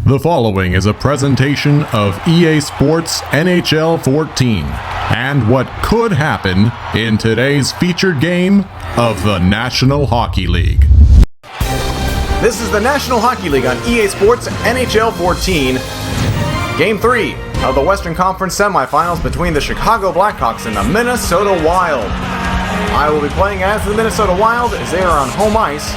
The following is a presentation of EA Sports NHL14 and what could happen in today's featured game of the National Hockey League. This is the National Hockey League on EA Sports NHL14. Game 3 of the Western Conference Semifinals between the Chicago Blackhawks and the Minnesota Wild. I will be playing as the Minnesota Wild as they are on home ice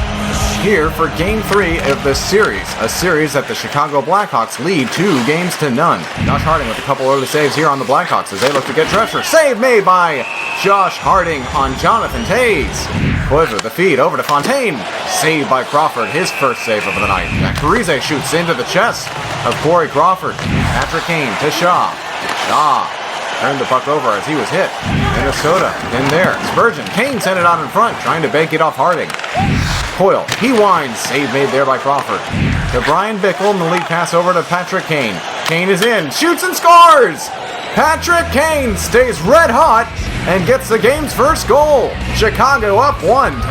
here for Game 3 of this series, a series that the Chicago Blackhawks lead 2-0. Josh Harding with a couple early saves here on the Blackhawks as they look to get pressure. Save made by Josh Harding on Jonathan Toews. Koivu, the feed over to Fontaine. Saved by Crawford, his first save of the night. Parise shoots into the chest of Corey Crawford. Patrick Kane to Shaw. Shaw turned the puck over as he was hit. Minnesota in there. Spurgeon. Kane sent it out in front, trying to bank it off Harding. Coyle, he winds. Save made there by Crawford. To Brian Bickle, and the lead pass over to Patrick Kane. Kane is in, shoots and scores! Patrick Kane stays red hot and gets the game's first goal. Chicago up 1-0.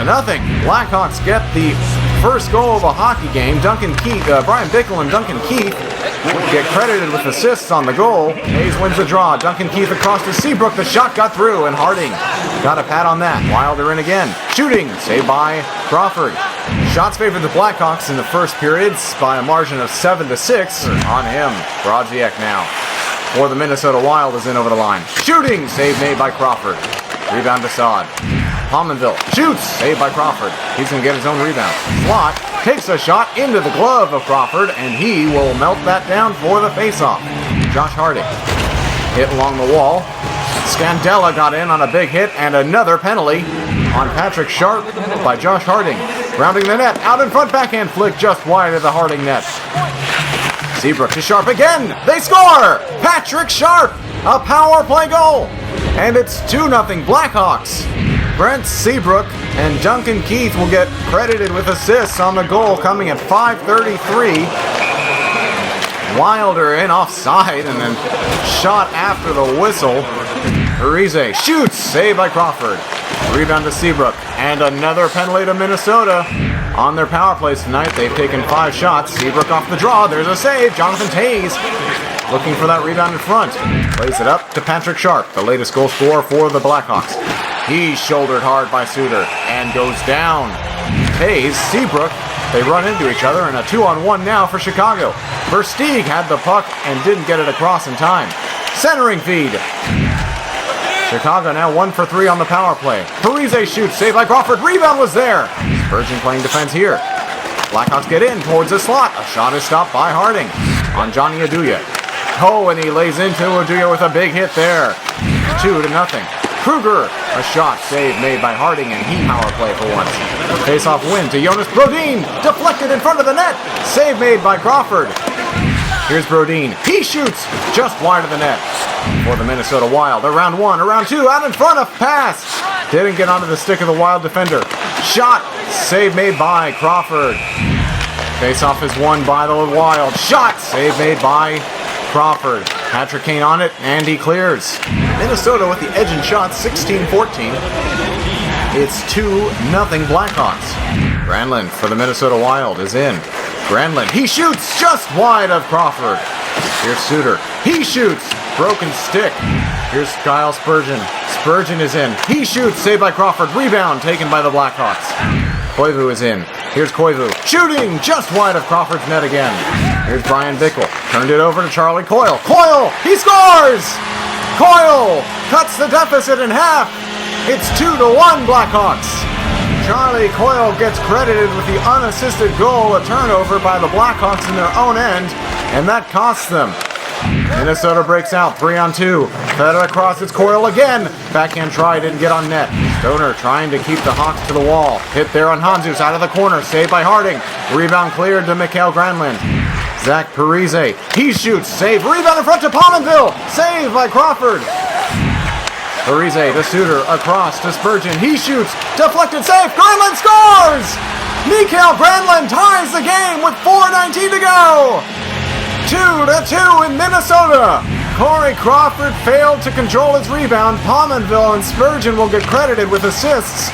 Blackhawks get the first goal of a hockey game. Brian Bickle and Duncan Keith get credited with assists on the goal. Hayes wins the draw. Duncan Keith across to Seabrook. The shot got through, and Harding got a pat on that. Wilder in again. Shooting. Saved by Crawford. Shots favored the Blackhawks in the first periods by a margin of 7-6. On him. Brodziak now. For the Minnesota Wild is in over the line. Shooting. Save made by Crawford. Rebound to Saad. Pominville shoots. Saved by Crawford. He's going to get his own rebound. Slot takes a shot into the glove of Crawford, and he will melt that down for the faceoff. Josh Harding hit along the wall. Scandella got in on a big hit, and another penalty on Patrick Sharp by Josh Harding. Rounding the net. Out in front, backhand flick just wide of the Harding net. Seabrook to Sharp again. They score! Patrick Sharp! A power play goal! And it's 2-0 Blackhawks. Brent Seabrook and Duncan Keith will get credited with assists on the goal coming at 5:33. Wilder in offside and then shot after the whistle. Parise shoots, saved by Crawford. Rebound to Seabrook, and another penalty to Minnesota. On their power plays tonight, they've taken 5 shots. Seabrook off the draw, there's a save. Jonathan Toews looking for that rebound in front. Plays it up to Patrick Sharp, the latest goal scorer for the Blackhawks. He's shouldered hard by Suter and goes down. Toews, Seabrook, they run into each other, and a 2-on-1 now for Chicago. Versteeg had the puck and didn't get it across in time. Centering feed. Chicago now 1 for 3 on the power play. Parise shoots, saved by Crawford. Rebound was there. Spurgeon playing defense here. Blackhawks get in towards the slot. A shot is stopped by Harding on Johnny Aduya. Oh, and he lays into Aduya with a big hit there. 2-0. Kruger, a shot save made by Harding, and he power play for once. Face-off win to Jonas Brodin. Deflected in front of the net. Save made by Crawford. Here's Brodin. He shoots just wide of the net for the Minnesota Wild. Around 1, around 2, out in front, a pass. Didn't get onto the stick of the Wild defender. Shot, save made by Crawford. Face-off is won by the Wild. Shot, save made by Crawford. Patrick Kane on it, and he clears. Minnesota with the edge in shots, 16-14. It's 2-0 Blackhawks. Granlund for the Minnesota Wild is in. Granlund, he shoots just wide of Crawford. Here's Suter. He shoots. Broken stick. Here's Kyle Spurgeon. Spurgeon is in. He shoots. Saved by Crawford. Rebound taken by the Blackhawks. Koivu is in. Here's Koivu. Shooting just wide of Crawford's net again. Here's Brian Bickle. Turned it over to Charlie Coyle. Coyle! He scores! Coyle cuts the deficit in half. It's 2-1 Blackhawks. Charlie Coyle gets credited with the unassisted goal, a turnover by the Blackhawks in their own end, and that costs them. Minnesota breaks out, 3-on-2. Fed it across, it's Coyle again. Backhand try, didn't get on net. Stoner trying to keep the Hawks to the wall. Hit there on Hanzus, out of the corner, saved by Harding. Rebound cleared to Mikael Granlund. Zach Parise, he shoots, save, rebound in front to Pominville. Saved by Crawford. Parise to Suter, across to Spurgeon. He shoots, deflected save. Granlund scores! Mikael Granlund ties the game with 4:19 to go. 2-2 in Minnesota. Corey Crawford failed to control his rebound. Pominville and Spurgeon will get credited with assists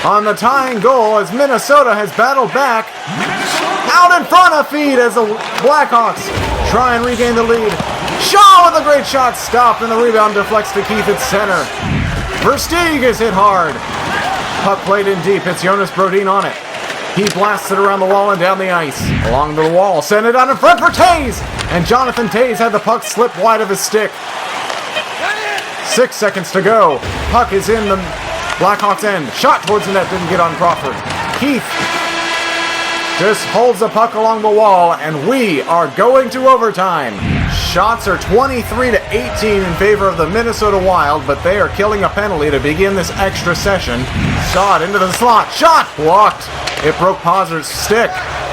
on the tying goal as Minnesota has battled back Out in front of feed as the Blackhawks try and regain the lead. Shaw with a great shot stopped, and the rebound deflects to Keith at center. Versteeg is hit hard. Puck played in deep. It's Jonas Brodin on it. He blasts it around the wall and down the ice. Along the wall, send it out in front for Tays. And Jonathan Tays had the puck slip wide of his stick. 6 seconds to go. Puck is in the Blackhawks end. Shot towards the net, didn't get on Crawford. Keith just holds the puck along the wall, and we are going to overtime. Shots are 23-18 in favor of the Minnesota Wild, but they are killing a penalty to begin this extra session. Shot into the slot. Shot blocked. It broke Pozer's stick.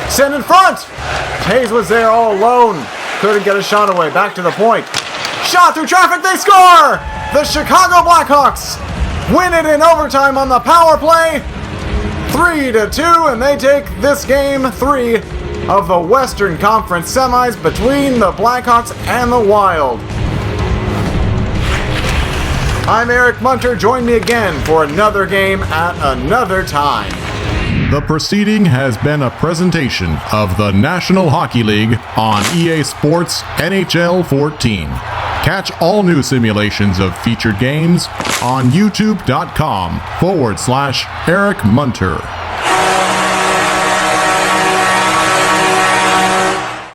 Send in front. Tays was there all alone. Couldn't get a shot away. Back to the point. Shot through traffic. They score! The Chicago Blackhawks win it in overtime on the power play. 3-2, and they take this game 3 of the Western Conference Semis between the Blackhawks and the Wild. I'm Eric Munter. Join me again for another game at another time. The proceeding has been a presentation of the National Hockey League on EA Sports NHL14. Catch all new simulations of featured games on youtube.com/Eric Munter.